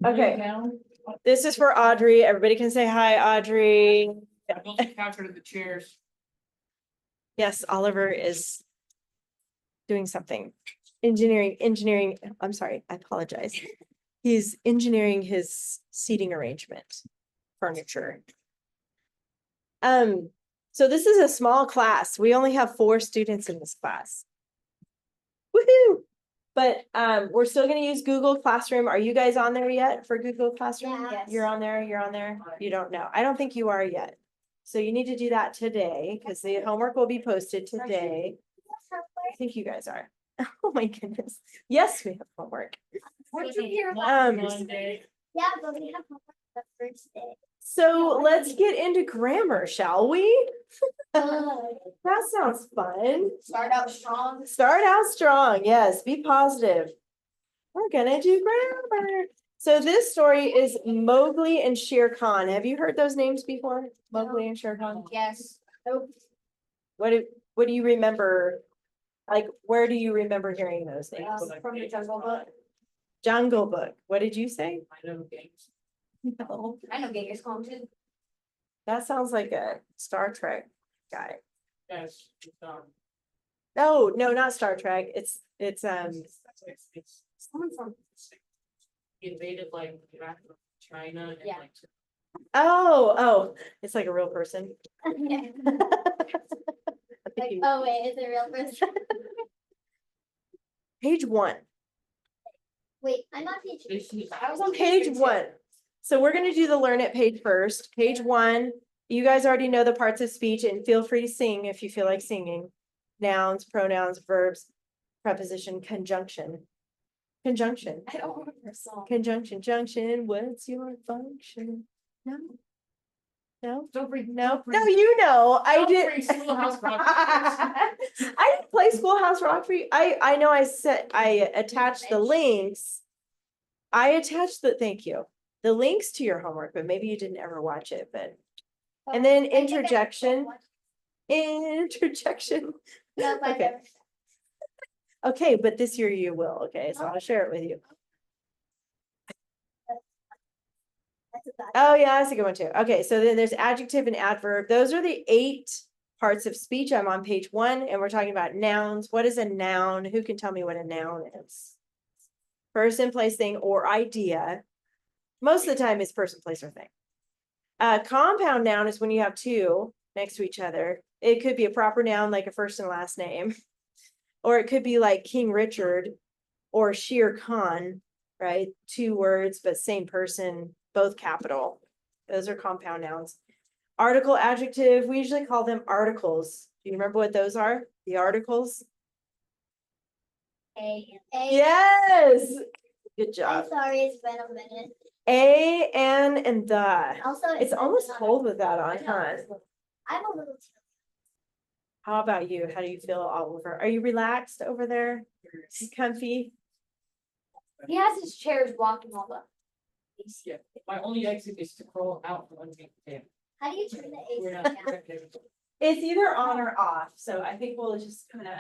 Okay, this is for Audrey. Everybody can say hi, Audrey. Captured in the chairs. Yes, Oliver is doing something. Engineering, I'm sorry, I apologize. He's engineering his seating arrangement, furniture. So this is a small class. We only have 4 students in this class. Woohoo! But we're still gonna use Google Classroom. Are you guys on there yet for Google Classroom? Yes. You're on there, you're on there? You don't know. I don't think you are yet. So you need to do that today because the homework will be posted today. I think you guys are. Oh my goodness. Yes, we have homework. What you hear Monday. Yeah, but we have homework the first day. So let's get into grammar, shall we? That sounds fun. Start out strong. Start out strong. Yes, be positive. We're gonna do grammar. So this story is Mowgli and Shere Khan. Have you heard those names before? Mowgli and Shere Khan? Yes. What do you remember? Like, where do you remember hearing those names? From the Jungle Book. Jungle Book. What did you say? I know games. No. I know Genghis Khan too. That sounds like a Star Trek guy. Yes. No, not Star Trek. It's It's someone from invaded like China and Yeah. like. oh, it's like a real person. Yeah. I think Like, you- oh wait, is it a real person? Page 1. Wait, I'm on page. I was on page 1. So we're gonna do the learn it page first. Page 1. You guys already know the parts of speech and feel free to sing if you feel like singing. Nouns, pronouns, verbs, preposition, conjunction. Conjunction. I don't remember a song. Conjunction, junction, what's your function? No. No, Don't bring, no, you know, I Don't did. bring Schoolhouse Rock. I didn't play Schoolhouse Rock for you. I know I attached the links. Thank you. The links to your homework, but maybe you didn't ever watch it, but. And then I think I interjection. watched Interjection. No, but I Okay. never said. Okay, but this year you will, okay, so I'll share it with you. That's a bad. Oh, yeah, that's a good one too. Okay, so then there's adjective and adverb. Those are the 8 parts of speech. I'm on page 1 and we're talking about nouns. What is a noun? Who can tell me what a noun is? Person, place, thing, or idea. Most of the time it's person, place, or thing. A compound noun is when you have 2 next to each other. It could be a proper noun like a first and last name. Or it could be like King Richard or Shere Khan, right? 2 words, but same person, both capital. Those are compound nouns. Article, adjective, we usually call them articles. Do you remember what those are? The articles? A. Yes. Good I'm job. sorry, it's been a minute. A, an, and the. Also, It's almost cold with that on, huh? I'm a little. How about you? How do you feel, Oliver? Are you relaxed over there? Comfy? He has his chairs blocking all the. Yeah, my only exit is to crawl out from underneath the table. How do you turn the AC We're not down? It's either on or off, so I think we'll just kind of,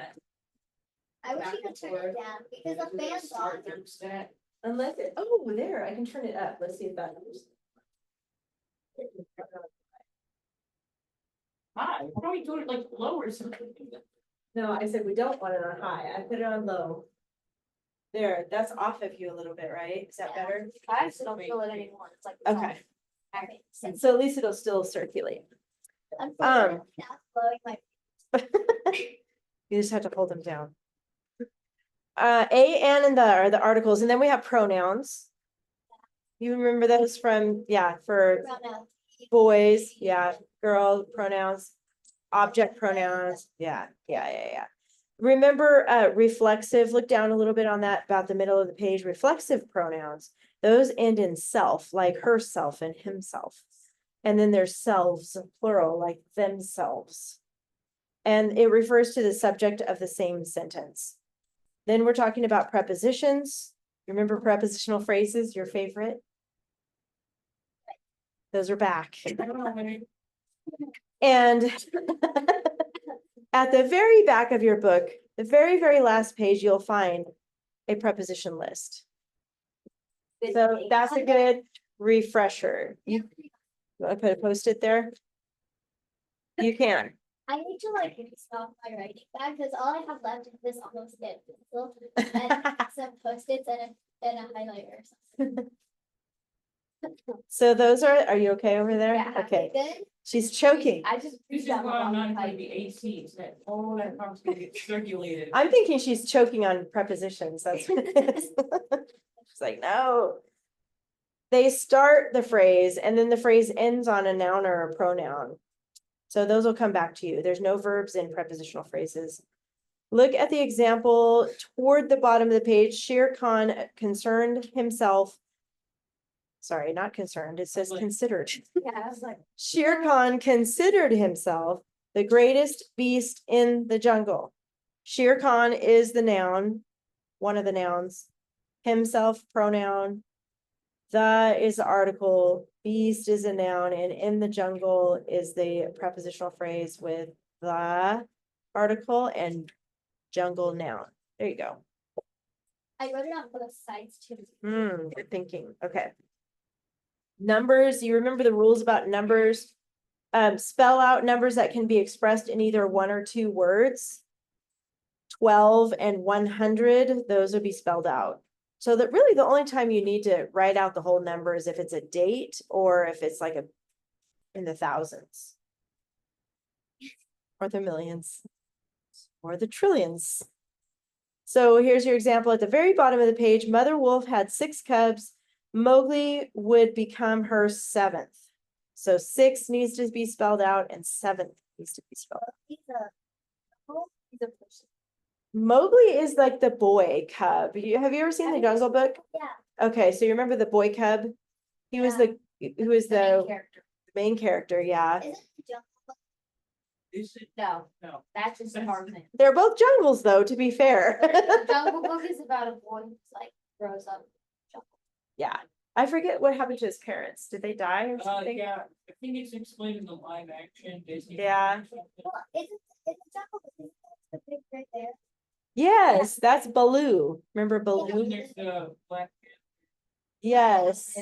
I wish you could turn it down because the fan's on. unless it, oh, there, I can turn it up. Let's see if that moves. Hi, why don't we do it like lower or something? No, I said we don't want it on high. I put it on low. There, that's off of you a little bit, right? Is that better? I actually don't feel it anymore. It's like. Okay, Alright, so so at least it'll still circulate. unfortunately, now blowing my. You just have to hold them down. A, an, and the are the articles, and then we have pronouns. You remember those from, yeah, for Pronoun. boys, yeah, girl pronouns, object pronouns, yeah. Remember, reflexive, look down a little bit on that, about the middle of the page, reflexive pronouns, those end in self, like herself and himself. And then there's selves, plural, like themselves. And it refers to the subject of the same sentence. Then we're talking about prepositions. Remember prepositional phrases, your favorite? Those are back. And at the very back of your book, the very, very last page, you'll find a preposition list. So that's a good refresher. You want to put a Post-it there? You can. I need to like stop my writing bag because all I have left is this almost dead pencil and some post-its and a highlighter or something. So those are you okay over there? Yeah, Okay, good. she's choking. I just. This is why I'm not going to be AC, is that all that comes to get circulated. I'm thinking she's choking on prepositions, that's what it is. She's like, no. They start the phrase and then the phrase ends on a noun or a pronoun. So those will come back to you. There's no verbs in prepositional phrases. Look at the example toward the bottom of the page. Shere Khan concerned himself. Sorry, not concerned. It says considered. Yeah, I was like. Shere Khan considered himself the greatest beast in the jungle. Shere Khan is the noun, one of the nouns. Himself, pronoun. The is the article, beast is a noun, and in the jungle is the prepositional phrase with the article and jungle noun. There you go. I wrote it on both sides too. Good thinking. Okay. Numbers, you remember the rules about numbers? Spell out numbers that can be expressed in either one or two words. 12 and 100, those would be spelled out. So that really the only time you need to write out the whole number is if it's a date or if it's like in the thousands. Or the millions. Or the trillions. So here's your example at the very bottom of the page. Mother wolf had 6 cubs. Mowgli would become her 7th. So 6 needs to be spelled out and 7th needs to be spelled out. He's a person. Mowgli is like the boy cub. Have you ever seen the Jungle Book? Yeah. Okay, so you remember the boy cub? He was the main character. main character, yeah. Isn't the Jungle Book? Is it? No, No. that's just Tarzan. They're both jungles though, to be fair. The Jungle Book is about a boy who's like grows up. Yeah, I forget what happened to his parents. Did they die or something? Yeah, I think it's explained in the live action Disney. Yeah. Well, it's a Jungle Book. Isn't that the big right there? Yes, that's Baloo. Remember And Baloo? there's the black. Yes.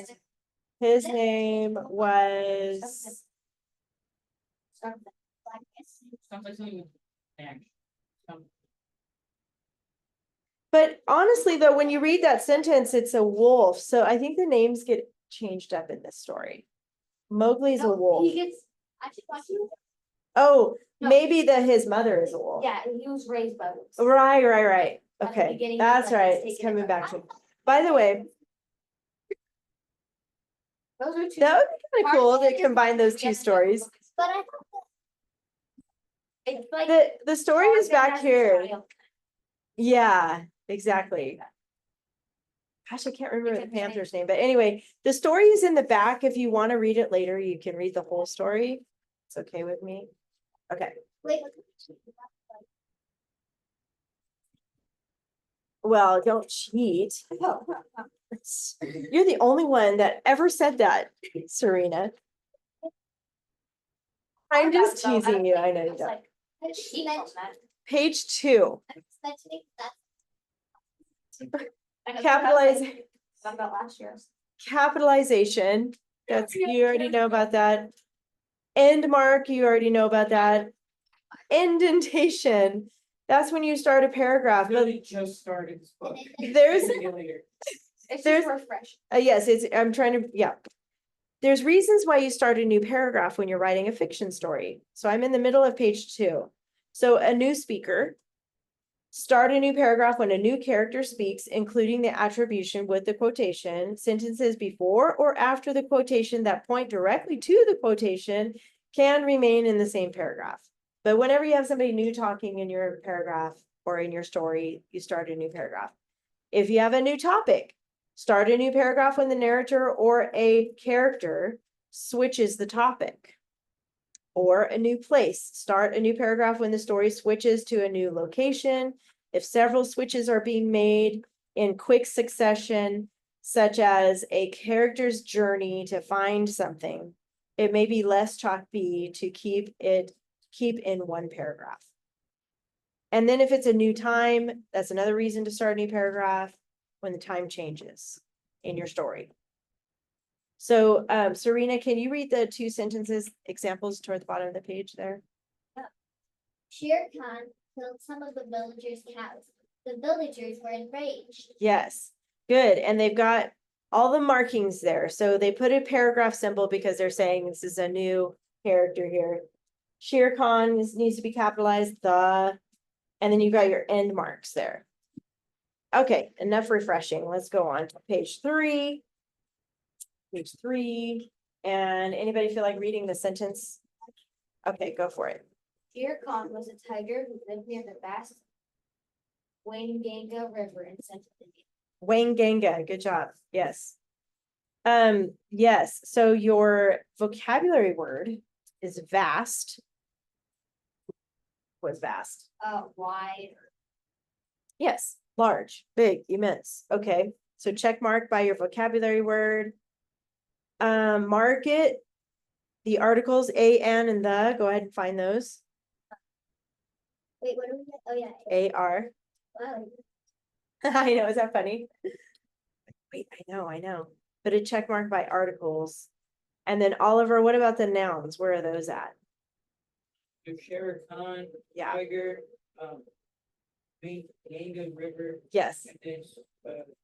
His name was, Blackness. Sounds like something with action. but honestly though, when you read that sentence, it's a wolf. So I think the names get changed up in this story. Mowgli's a No, wolf. He gets. Actually, watching. Oh, No. maybe his mother is a wolf. Yeah, he was raised by wolves. Right. At the Okay, beginning, that's like, right. he's It's taken coming apart. back to me. By the way, Those are two. that would be kind of cool to Tarzan is combine those like two the stories. Jungle Book. But I thought that. It's like. The story is Tarzan back has a here. child. Yeah, exactly. Gosh, I can't remember the Except his name. Panther's name, but anyway, the story is in the back. If you want to read it later, you can read the whole story. It's okay with me. Okay, Wait. well, don't cheat. You're the only one that ever said that, Serena. I'm just teasing you. I know you don't. She mentioned Page 2, mentioning that. capitalize, About last year. capitalization. That's, you already know about that. End mark, you already know about that. Indentation, that's when you start a paragraph. I really just started this book. There's, Later. It's There's- just refresh. yes, I'm trying to, yeah. There's reasons why you start a new paragraph when you're writing a fiction story. So I'm in the middle of page 2. So a new speaker, start a new paragraph when a new character speaks, including the attribution with the quotation. Sentences before or after the quotation that point directly to the quotation can remain in the same paragraph. But whenever you have somebody new talking in your paragraph or in your story, you start a new paragraph. If you have a new topic, start a new paragraph when the narrator or a character switches the topic. Or a new place, start a new paragraph when the story switches to a new location. If several switches are being made in quick succession, such as a character's journey to find something, it may be less choppy to keep in one paragraph. And then if it's a new time, that's another reason to start a new paragraph when the time changes. in your story. So, Serena, can you read the 2 sentences examples toward the bottom of the page there? Shere Khan killed some of the villagers' cows. The villagers were enraged. Yes, good. And they've got all the markings there. So they put a paragraph symbol because they're saying this is a new character here. Shere Khan needs to be capitalized, and then you got your end marks there. Okay, enough refreshing. Let's go on to page 3. Page 3. And anybody feel like reading the sentence? Okay, go for it. Shere Khan was a tiger who lived near the vast Wainganga River in central India. Wainganga, good job. Yes. Yes, so your vocabulary word is vast. Was vast. Wide. Yes, large, big, immense. Okay, so check mark by your vocabulary word. Mark it. The articles a, an, and the. Go ahead and find those. Wait, what do we get? Oh, yeah. A-R. Wow. I know, is that funny? Wait, I know. Put a check mark by articles. And then Oliver, what about the nouns? Where are those at? Shere Khan, Yeah. tiger, Ganga River, Yes, and then,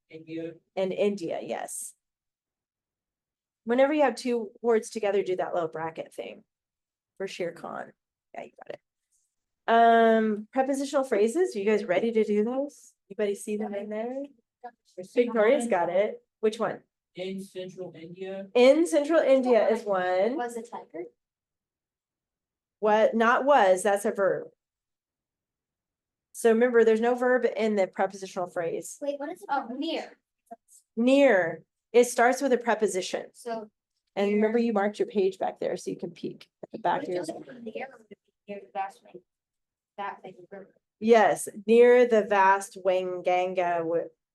India. and India, yes. Whenever you have 2 words together, do that little bracket thing for Shere Khan. Yeah, you got it. Prepositional phrases. Are you guys ready to do those? Anybody see them in there? Victoria's got it. Which one? In central India. In central India is one. Was a tiger? What, not was, that's a verb. So remember, there's no verb in the prepositional phrase. Wait, what is it? Oh, near. Near, it starts with a preposition. So. And remember, you marked your page back there so you can peek at the back of your. Near the vast way. That thing. Yes, near the vast Wainganga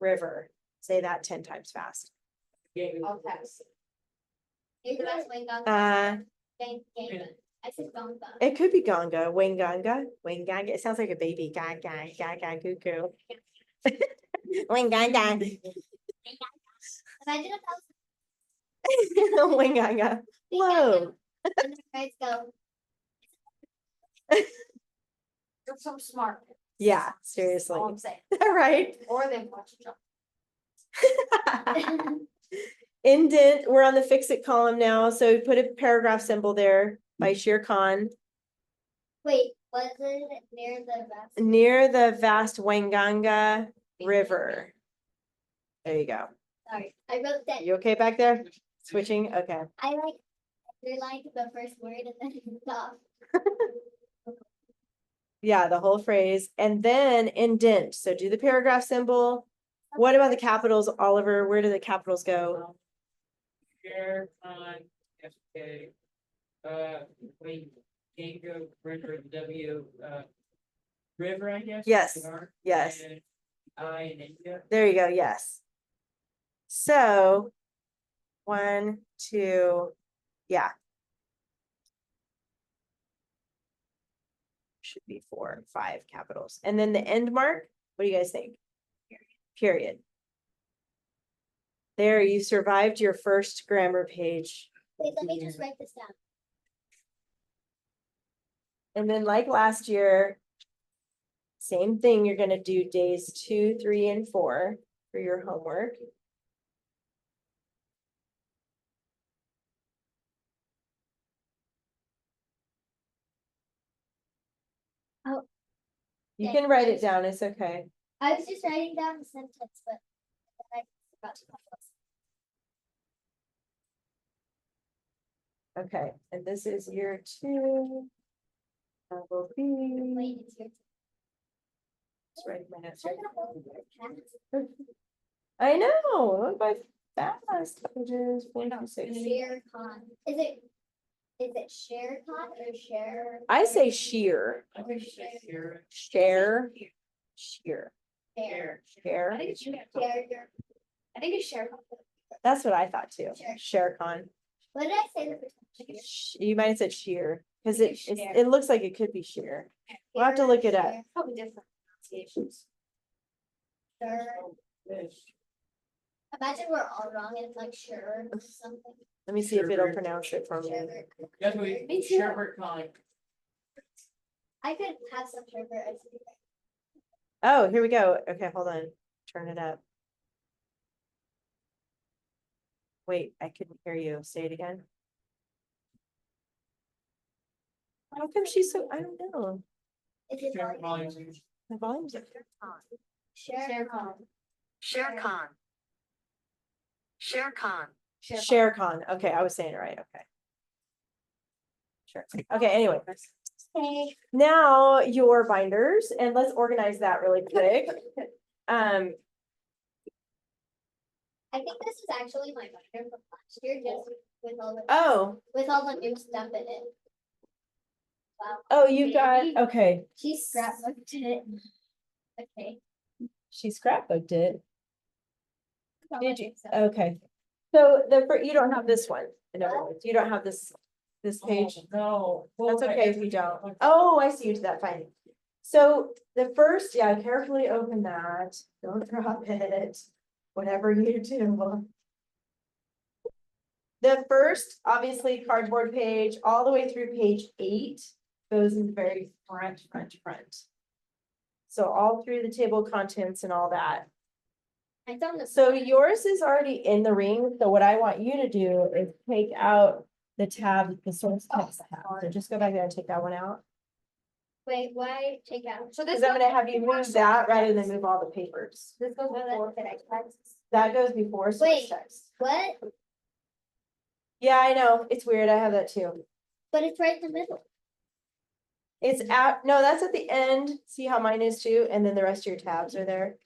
River. Say that 10 times fast. I'll pass. Near the vast Wainganga. Ganga. I said Ganga. It could be Ganga, Wainganga, Wainganga. It sounds like a baby. Gaga, gaga, cuckoo. Wainganga. Imagine if that was. Wainganga. Whoa. And the guys go. You're so smart. Yeah, All seriously. I'm saying. Right. Or they watch jump. Indent, we're on the fix it column now. So put a paragraph symbol there by Shere Khan. Wait, was it near the vast? Near the vast Wainganga River. There you go. Sorry, I wrote that. You okay back there? Switching? Okay. I like underlined the first word and then stop. Yeah, the whole phrase. And then indent. So do the paragraph symbol. What about the capitals, Oliver? Where do the capitals go? Shere Khan, S-K, Ganga River, W, river, I guess. Yes, R, yes. and I in India. There you go. Yes. So 1, 2, yeah. Should be 4, 5 capitals. And then the end mark, what do you guys think? Period. There, you survived your first grammar page. Wait, let me just write this down. And then like last year, same thing, you're gonna do days 2, 3, and 4 for your homework. Oh. You Yeah, can write it down, it's okay. I was just writing down the sentence, but then I forgot to. Okay, and this is year 2. That will be. Wait, it's your Just writing my notes turn. right. I know, look by fast. Pages 4 through 6. Shere Khan. Is it Shere Khan or Share? I say sheer. I think it's Shere. Share. Sheer. Share. Share. I think it's Share. I think it's Share Khan. That's what I thought too. Share. Share Khan. What did I say the first time? You might have said sheer because I think it share. it looks like it could be sheer. We'll have to look it up. Share. Probably different pronunciations. Share. This. Imagine we're all wrong and it's like sure or something. Let me see if it'll Sure. pronounce it for me. Sherbet. That's what we, Me too. sherbet kind. I could have some sherbet. ice cream. Oh, here we go. Okay, hold on. Turn it up. Wait, I couldn't hear you. Say it again. How come she's so, I don't know. Is it Sherbet volume? volume. The volume's up. Share con. ShareCon. ShareCon. ShareCon. Okay, I was saying it right. Okay. Sure. Okay, anyway. Okay. Now your binders, and let's organize that really quick. I think this is actually my binder from last year, just with all the new stuff in it. Wow. Oh, you got, Maybe. okay. She scrapbooked it. Okay. She scrapbooked it. Did you? Did Okay. So you don't have this one. In other words, you don't have this page. Oh, no. That's okay if you don't. Oh, I see you did that, fine. So the first, yeah, carefully open that. Don't drop it. Whatever you do. The first, obviously, cardboard page, all the way through page 8, goes in the very front. So all through the table of contents and all that. I found this. So yours is already in the ring, so what I want you to do is take out the tab, the source text tab, so just go back there and take that one out. Wait, why take out? So Cause I'm gonna have you move that rather than move all the papers. This goes before. That goes before source Wait. text. What? Yeah, I know, it's weird, I have that too. But it's right in the middle. It's at, no, that's at the end, see how mine is too, and then the rest of your tabs are there.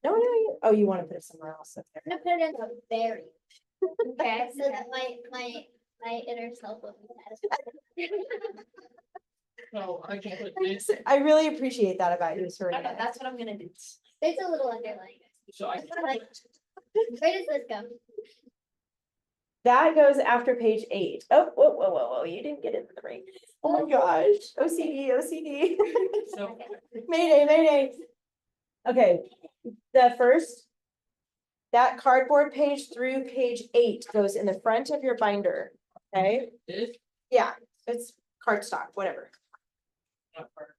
No, oh, you wanna put it somewhere else up there. I'm gonna put it in the very. Okay, so that my inner self will be satisfied. No, I can put this, I really appreciate that about you, Serena. That's what I'm gonna do. There's a little underlying. so I, Like, where does this go? That goes after page 8. Oh, whoa, you didn't get into the ring. Oh my gosh, OCD. so, Mayday. Okay, the first, that cardboard page through page 8 goes in the front of your binder, okay? this, Yeah, it's cardstock, whatever, not part.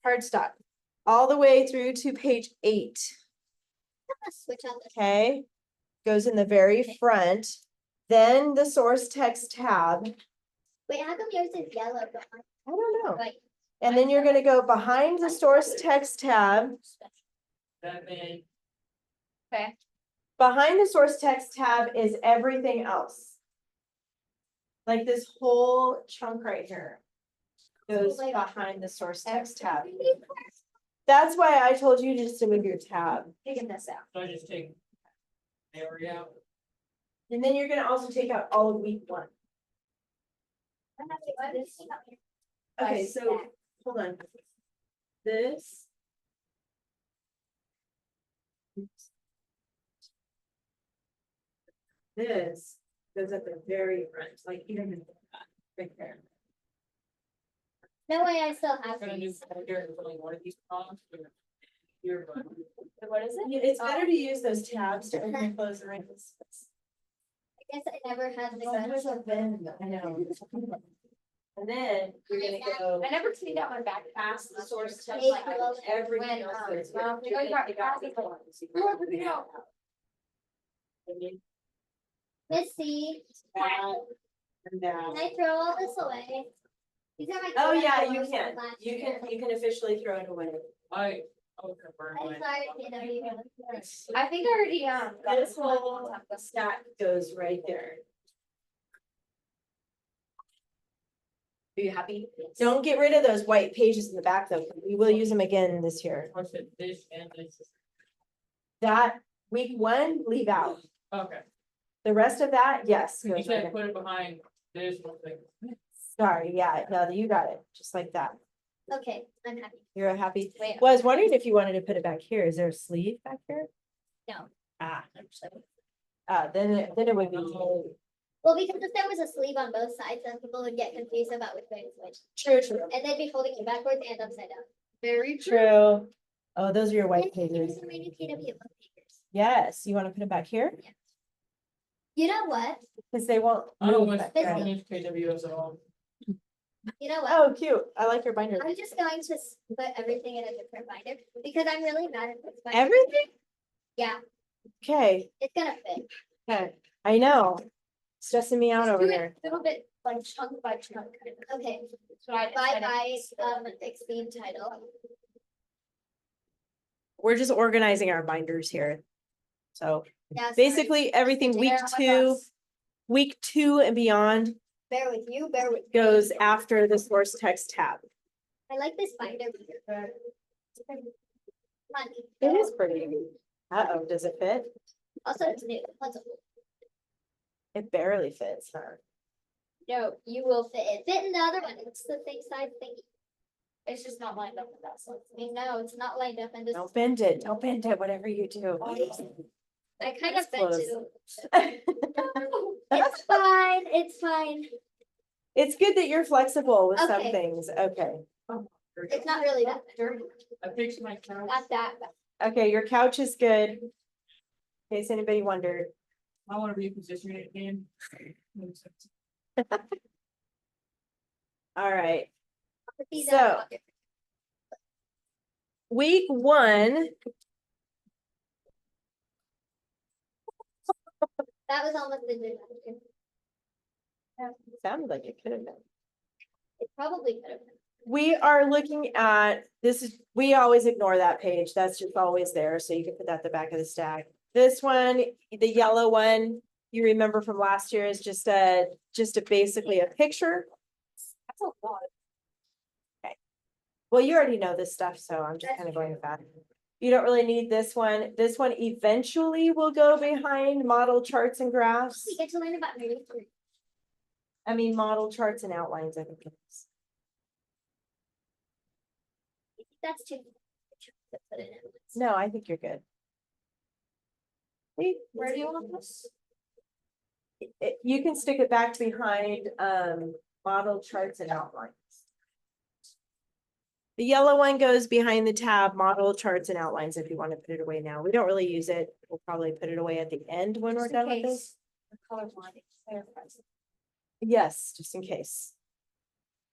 cardstock. All the way through to page 8, I'm gonna switch out this. okay? Goes in the very front. Then the source text tab, Wait, how come yours is yellow? But I don't know. like, And then you're gonna go behind the source text tab. That man, okay. Behind the source text tab is everything else. Like this whole chunk right here goes Like- behind the source text tab. That's why I told you just to move your tab. Figure this out. so I just take. Area out. And then you're gonna also take out all of week 1. I'm gonna take this out here. Okay, By so stack. hold on. This. This goes at the very front, like even right there. No way, I still have I'm gonna do, these. only one of these columns. Here, but. What is it? It's better to use those tabs to open and close the rings. I guess I never had the Sometimes guts. I've been, I know. And then you're gonna go. I never cleaned out my back past the source text. Hey, like, well, Everything when, else um, goes well, here. they got They got past week the- one, so you Oh, can you do know. that. Missy, That and that. can I throw all this away? These are my. Oh, favorite yeah, colors you from can, last you year. can officially throw it away. I was gonna burn I'm mine. sorry, you know. I think I already, got This this one. whole stack goes right there. Are you happy? Don't get rid of those white pages in the back though, 'cause we will use them again this year. What's it, this and this? That week 1, leave out. Okay, The rest of that, yes. you goes said right put it behind this one thing. in. Sorry, yeah, no, you got it, just like that. Okay, I'm happy. You're happy? Wait. Well, I was wondering if you wanted to put it back here. Is there a sleeve back here? No. Ah, then it would be. Well, because if there was a sleeve on both sides, then people would get confused about which way is which. True. And they'd be holding it backwards and upside down. Very true. True. Oh, those are your white Here's pages. some rainy PW book papers. Yes, you want to put it back here? You know what? Because they won't. I don't move want back to there. use KWS at all. You know what? Oh, cute. I like your binder. I'm just going to put everything in a different binder because I'm really mad at this binder. Everything? Yeah, Okay, it's gonna fit. okay. I know. Stressing me out Just over do it here. a little bit like chunk by chunk. Okay, That's what I bye decided. bye, explain title. We're just organizing our binders here. So Yeah, sorry. basically everything week Bear with us. week 2 and beyond Bear with you, bear with me. goes after the source text tab. I like this binder. It's pretty fun. It is pretty. Uh-oh, does it fit? Also, it's new. What's up? It barely fits, huh? No, you will fit it. Fit in the other one. It's the same size thing. It's just not lined up with that, so. I know it's not lined up and this. Don't bend it. Don't bend it, whatever you do. I kind It's of bent close. it. It's fine. It's fine. It's good that you're flexible with some Okay. things. Okay. It's not really that dirty. I fixed my couch. Not that bad. Okay, your couch is good. In case anybody wondered. I want to reposition it again. All right. I'll put these So- in a pocket. Week 1, That was almost the new. sounded like it could have been. It probably could have been. We are looking at, this is, we always ignore that page. That's just always there. So you can put that at the back of the stack. This one, the yellow one, you remember from last year is just a basically a picture. That's a lot. Well, you already know this stuff, so I'm just That's kind of going with that. You don't really need this one. This one eventually will go behind model charts and graphs. We get to learn about movie three. I mean, model charts and outlines, I think. it is. That's too. Put it in. No, I think you're good. See, Where do you want this? you can stick it back behind model charts and outlines. The yellow one goes behind the tab model charts and outlines if you want to put it away now. We don't really use it. We'll probably put it away at the end when we're Just in done with this. case the colorblind clarifies it. Yes, just in case.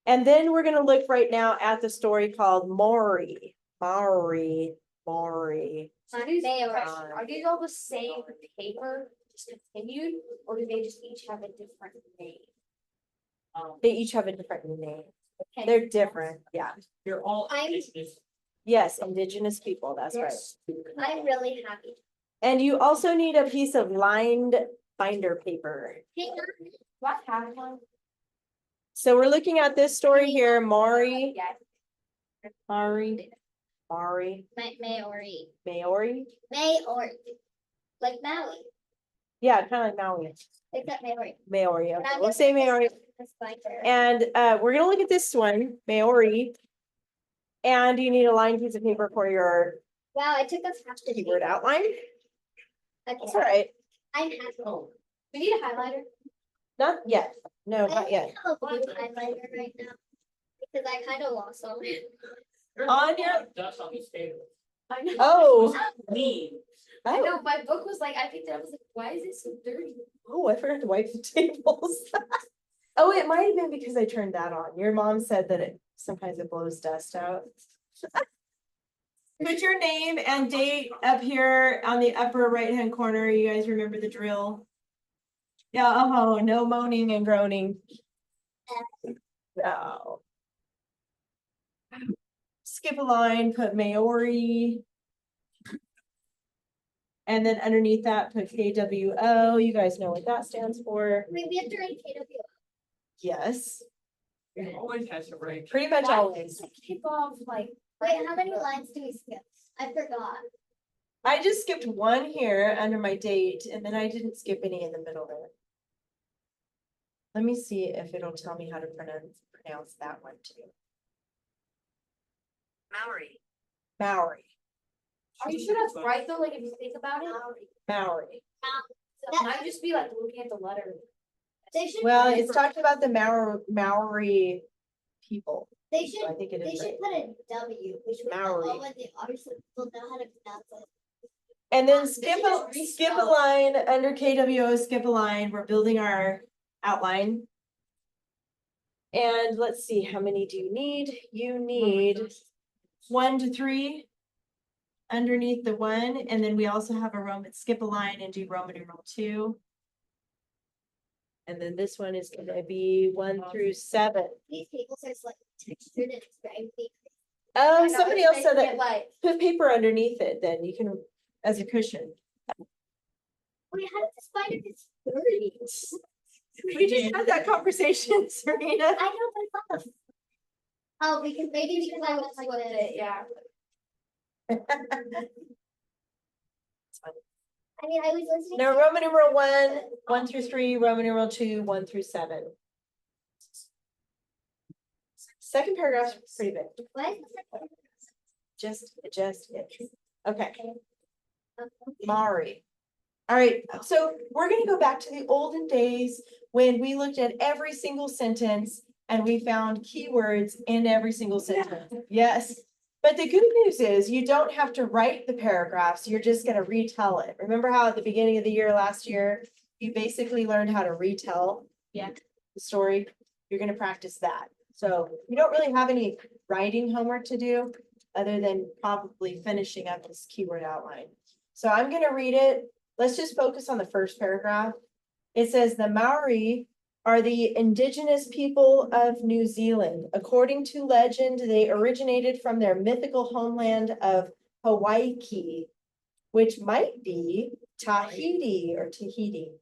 And then we're gonna look right now at the story called Maury. Maury. So these Mayor. questions, are these all the same paper, just continued, or do they just each have a different name? They each have a different name. Okay. They're different, yeah. You're all I'm- indigenous. Yes, indigenous people, that's right. Yes. I'm really happy. And you also need a piece of lined binder paper. Hey, Do I have one? So we're looking at this story here, Maury, Yeah. Maori, Maori. Maori. Maori. Like Maui. Yeah, kind of like Maui, Except Maori. Maori, And okay, I'm we'll gonna say put this Maori. in this binder. And we're gonna look at this one, Maori. And you need a lined piece of paper for your Wow, it took us half the keyword outline. That's all Okay, right, I'm happy. Oh, We need a highlighter. not yet, no, I not yet. have a blue highlighter right now. Because I kind of lost all it. there's On a lot your- of dust on these tables. I know. Oh, Mean. I oh, know, my book was like, I picked it up, I was like, why is it so dirty? oh, I forgot to wipe the tables. Oh, it might have been because I turned that on. Your mom said that it, sometimes it blows dust out. Put your name and date up here on the upper right-hand corner. You guys remember the drill? Yeah, oh, no moaning and groaning. No. Skip a line, put Maori. And then underneath that, put KWO. You guys know what that stands for. Wait, we have to write KW. Yes, It always has to break. pretty much Why always. does it keep off like? Wait, how many lines do we skip? I forgot. I just skipped one here under my date, and then I didn't skip any in the middle there. Let me see if it'll tell me how to pronounce that one too. Maori. Maori, Are you sure that's right though, like if you think about it? Maori. It might just be like looking at the letter. They should. Well, it's talking about the Maori people. They So should, I think it they is should right. put a W, which would Maori. all of the artists will know how to pronounce it. And then This skip is a respelled. line under KWO, skip a line. We're building our outline. And let's see, how many do you need? You need 1 to 3 underneath the 1, and then we also have a Roman, skip a line and do Roman numeral 2. And then this one is gonna be 1 through 7. These tables are slightly textured and it's very big. Somebody else said that put paper underneath it, then you can, as a cushion. Wait, how did the spider get dirty? We just had that conversation, Serena. I know, but it's not the. Oh, because maybe because I was like, what it, Yeah. I mean, I was listening. Now, to- Roman numeral 1 through 3, Roman numeral 2, 1 through 7. Second paragraph's pretty big. What? is the second? Just it. Okay, Okay. Mari. All right, so we're gonna go back to the olden days when we looked at every single sentence and we found keywords in every single sentence. Yes. But the good news is you don't have to write the paragraphs, you're just gonna retell it. Remember how at the beginning of the year last year, you basically learned how to retell? Yeah. The story, you're gonna practice that. So you don't really have any writing homework to do, other than probably finishing up this keyword outline. So I'm gonna read it. Let's just focus on the first paragraph. It says the Maori are the indigenous people of New Zealand. According to legend, they originated from their mythical homeland of Hawaii, which might be Tahiti or Tahiti.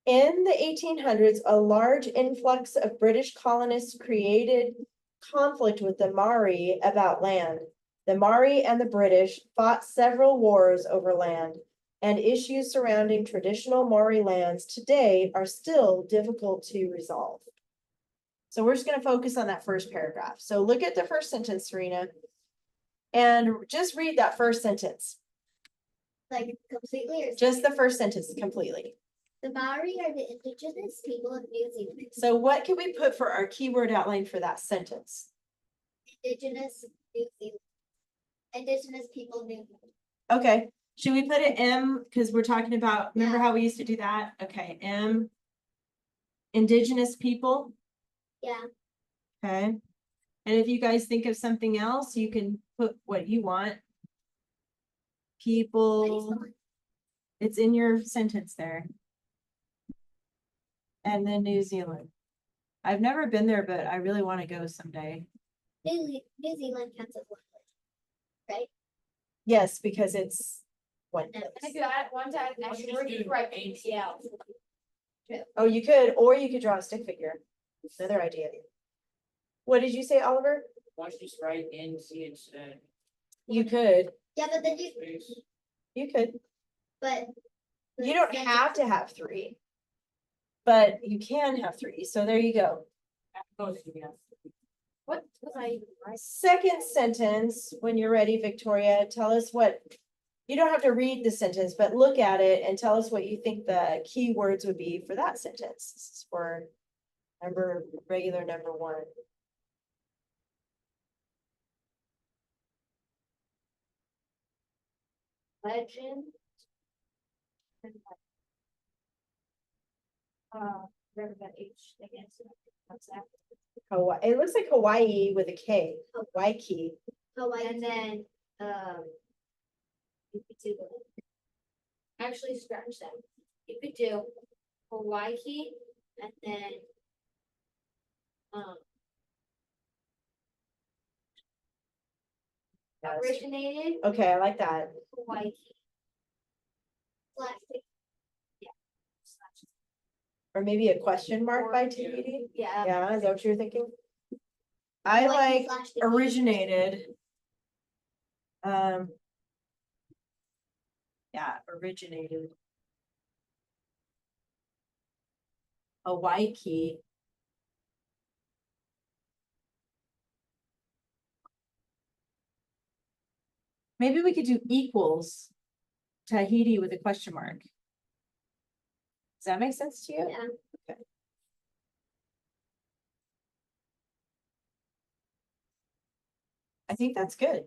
In the 1800s, a large influx of British colonists created conflict with the Maori about land. The Maori and the British fought several wars over land, and issues surrounding traditional Maori lands today are still difficult to resolve. So we're just going to focus on that first paragraph. So look at the first sentence, Serena, and just read that first sentence. Like completely or? Just the first sentence completely. The Maori are the indigenous people of New Zealand. So what can we put for our keyword outline for that sentence? Indigenous New Zealand. Indigenous people of New Zealand. Okay, should we put an M, because we're talking about, remember Yeah. how we used to do that? Okay, M. Indigenous people, Yeah, okay. And if you guys think of something else, you can put what you want. People, it's in your sentence there. And then New Zealand. I've never been there, but I really want to go someday. New Zealand counts as one word, right? Yes, because it's one And I place. do that one time, Why don't actually, you we're just do right, H? yeah. Oh, you could, or you could draw a stick figure. Another idea. What did you say, Oliver? Why don't you just write NC instead? You could, Yeah, but then Space. you could. but. You don't have to have 3. But you can have 3, so there you go. What was I? Second sentence, when you're ready, Victoria, tell us what, you don't have to read the sentence, but look at it and tell us what you think the key words would be for that sentence. This is for regular number 1. Legend. Remember that H again, so what's that? Hawaii, it looks like Hawaii with a K, Waikiki. Hawaii. And then, you could do, actually scratch that. You could do Hawaii and then, originated Okay, I like that. Hawaii. Plastic. Or maybe a question mark by Tahiti. Yeah. Yeah, is that what you're thinking? I Hawaii like slash the- originated. Yeah, originated. Hawaii. Maybe we could do equals Tahiti with a question mark. Does that make sense to you? Yeah. Okay. I think that's good.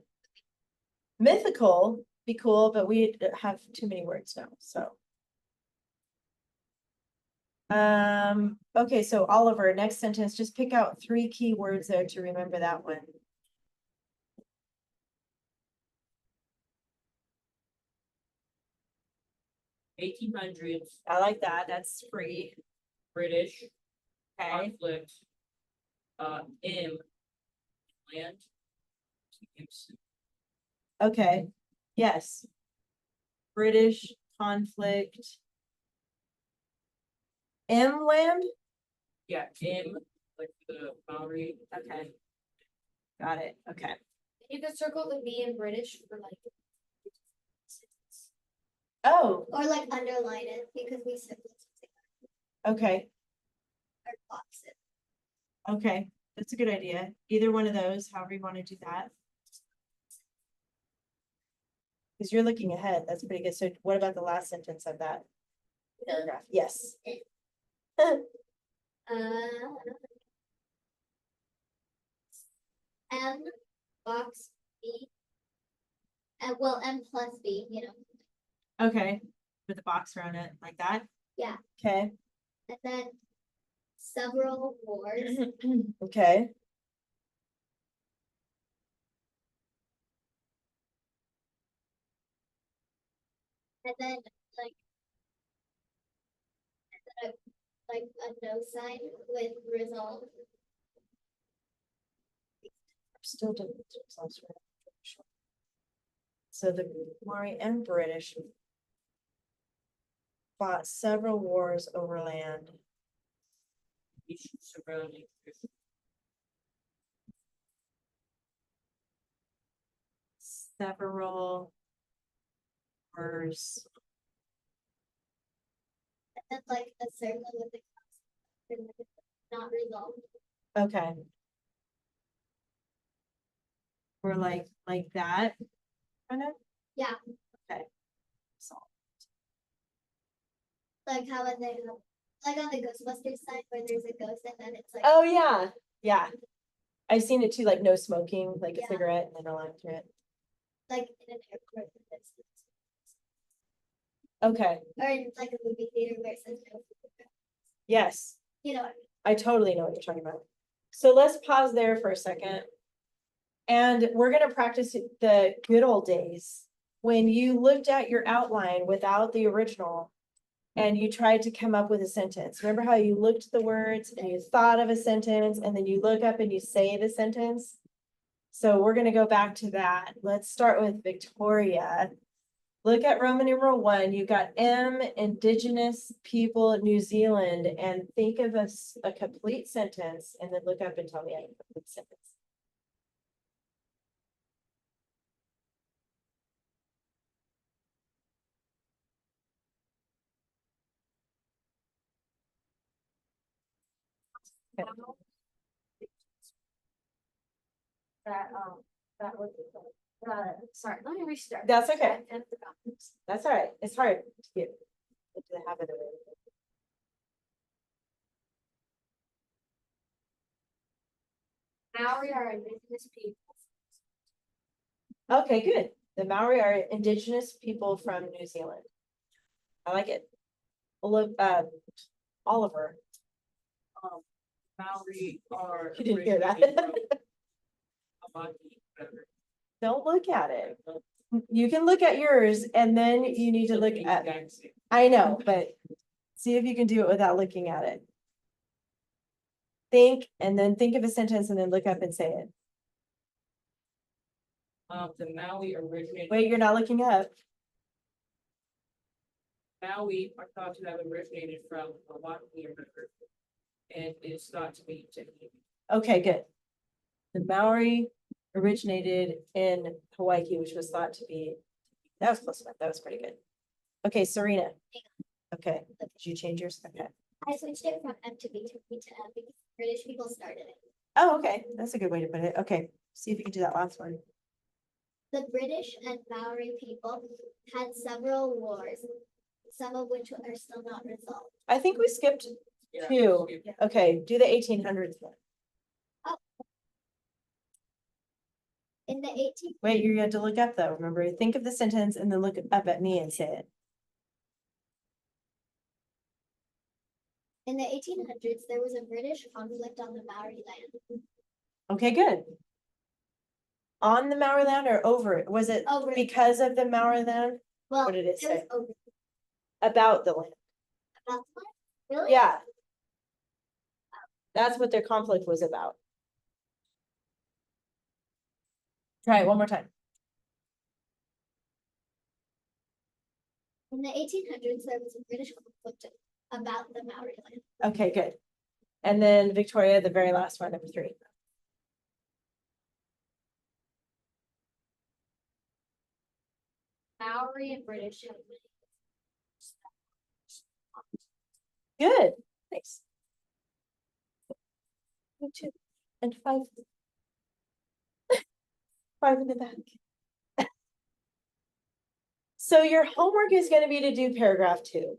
Mythical, be cool, but we have too many words now, so. Okay, so Oliver, next sentence, just pick out 3 key words there to remember that one. Eighteen hundreds, I like that, that's free. British, Okay, conflict, M, land. okay, yes. British conflict. M land? Yeah, M, like the Maori. Okay. Got it, okay. You could circle the B in British for like. Oh, Or like underline it because we said okay, or box it. okay, that's a good idea. Either one of those, however you want to do that. Because you're looking ahead, that's pretty good. So what about the last sentence of that paragraph? Yes. M box B. Well, M plus B, you know, Okay, with a box around it, like that? Yeah. Okay. and then several wars. Okay, And then like a no sign with resolve. still doing results right. So the Maori and British fought several wars over land. Issues surrounding. Several wars. And then like a circle with the cross. And like, not resolved. Okay. Or like that, kind of? Yeah. Okay. So, Like how when they have, like on the Ghostbusters side where there's a ghost and then it's like. oh, yeah, yeah. I've seen it too, like no smoking, like a Yeah. cigarette and then a line through it. Like in an airport. Okay, Or in like a movie theater where it says no food. yes, You know what I totally know what you're talking about. So let's pause there for a second. And we're gonna practice the good old days, when you looked at your outline without the original and you tried to come up with a sentence. Remember how you looked at the words and you thought of a sentence and then you look up and you say the sentence? So we're gonna go back to that. Let's start with Victoria. Look at Roman numeral 1, you got M, Indigenous people, New Zealand, and think of a complete sentence and then look up and tell me a complete sentence. That was, sorry, let me restart. That's okay. That's all right. It's hard to get into the habit of it. Maori are indigenous people. Okay, good. The Maori are indigenous people from New Zealand. I like it. Oliver. Maori are. You didn't hear that. originally from Hawaii. Don't look at it. You can look at yours and then you need to look at, I know, but see if you can do it without looking at it. Think and then think of a sentence and then look up and say it. The Maui originated. Wait, you're not looking up. Maui are thought to have originated from Hawaii River. And is thought to be Tahiti. Okay, good. The Maori originated in Hawaii, which was thought to be, that was close enough. That was pretty good. Okay, Serena. Okay, did you change yours? Okay. I switched it from M to B to B to M because British people started it. Oh, okay. That's a good way to put it. Okay, see if you can do that last one. The British and Maori people had several wars, some of which are still not resolved. I think we skipped Yeah. 2. Okay, do the 1800s then. In the 18, Wait, you have to look up though. Remember, think of the sentence and then look up at me and say it. in the 1800s, there was a British conflict on the Maori land. Okay, good. On the Maori land or over it? Was it Over it. because of the Maori land? Well, What did it was say? over About the land? about the land. Really? Yeah. That's what their conflict was about. Try it one more time. In the 1800s, there was a British conflict about the Maori land. Okay, good. And then Victoria, the very last one, number 3. Maori and British have many. Good, thanks. 2 and 5. 5 in the back. So your homework is gonna be to do paragraph 2.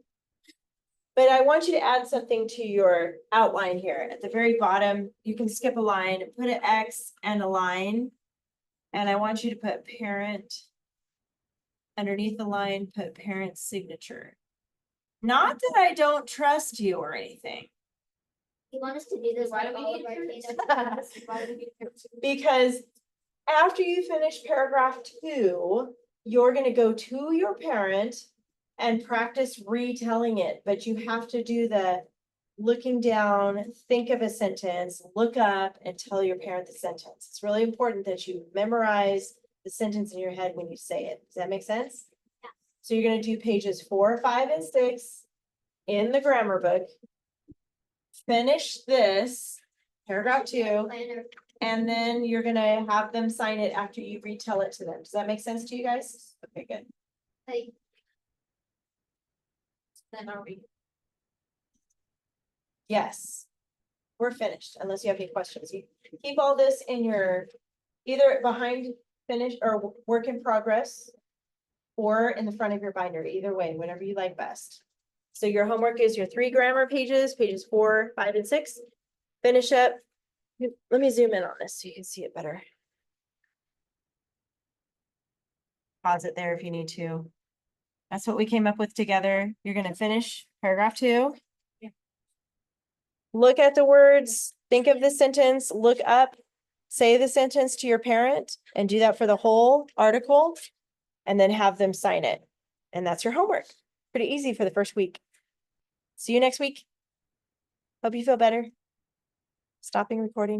But I want you to add something to your outline here. At the very bottom, you can skip a line, put an X and a line. And I want you to put parent. Underneath the line, put parent's signature. Not that I don't trust you or anything, You want us to do this? Why with do we all need of our parents? data? Why do we need parents? because after you finish paragraph 2, you're gonna go to your parent and practice retelling it, but you have to do the looking down, think of a sentence, look up and tell your parent the sentence. It's really important that you memorize the sentence in your head when you say it. Does that make sense? Yeah. So you're gonna do pages 4, 5, and 6 in the grammar book. Finish this, paragraph 2, Planner. and then you're gonna have them sign it after you retell it to them. Does that make sense to you guys? Okay, good. Like, Then are we? Yes. We're finished, unless you have any questions. You keep all this in your, either behind finish or work in progress. Or in the front of your binder, either way, whatever you like best. So your homework is your 3 grammar pages, pages 4, 5, and 6. Finish up. Let me zoom in on this so you can see it better. Pause it there if you need to. That's what we came up with together. You're gonna finish paragraph 2. Yeah. Look at the words, think of the sentence, look up, say the sentence to your parent, and do that for the whole article. And then have them sign it. And that's your homework. Pretty easy for the first week. See you next week. Hope you feel better. Stopping recording.